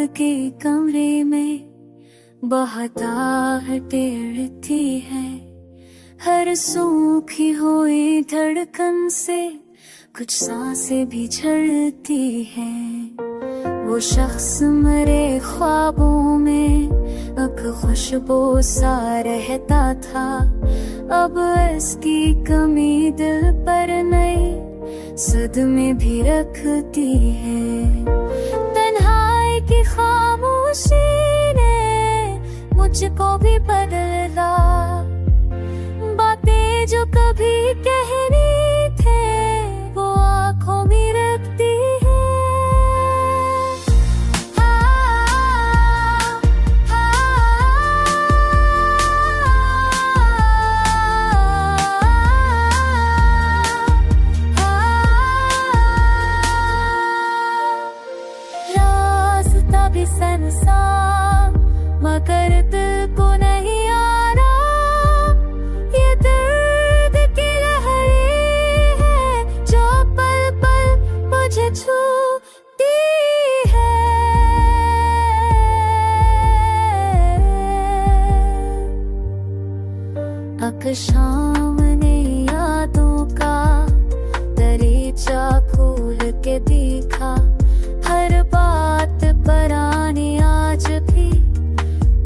के कमरे में बहताहट टेढ़ती है, हर सूखी हुई धड़कन से कुछ सांसें भी झड़ती हैं। वो शख्स मरे ख्वाबों में अब खुशबू सा रहता था, अब इसकी कमी दिल पर नई सदमे भी रखती है। तन्हाई की खामोशी ने मुझको भी बदला, बातें जो कभी कहनी थे वो आंखों में रखती है। रास्ता भी सनसा मगर दिल को नहीं आ रहा, ये दर्द की लहरें है जो पल पल मुझे छूती है। अब शाम ने यादों का दरीचा खोल के देखा, हर बात पर आने आज भी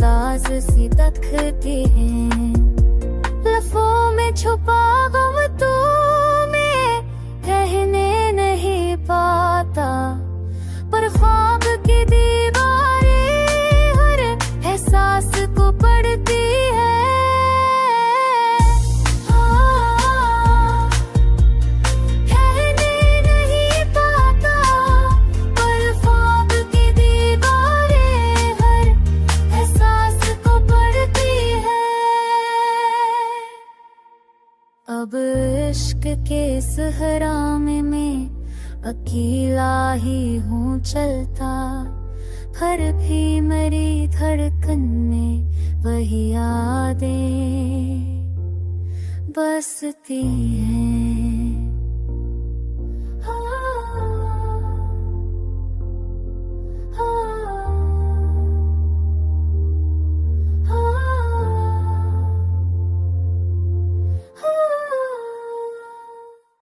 ताज सी तकती है। लफ्ज़ों में छुपा गम तो मैं कहने नहीं पाता, पर ख्वाब की दीवारें हर एहसास को पढ़ती है। कहने नहीं पाता, पर ख्वाब की दीवारें हर एहसास को पढ़ती है। अब इश्क के सहरा में मैं अकेला ही हूँ चलता, हर भी मेरी धड़कन में वही यादें बसती हैं।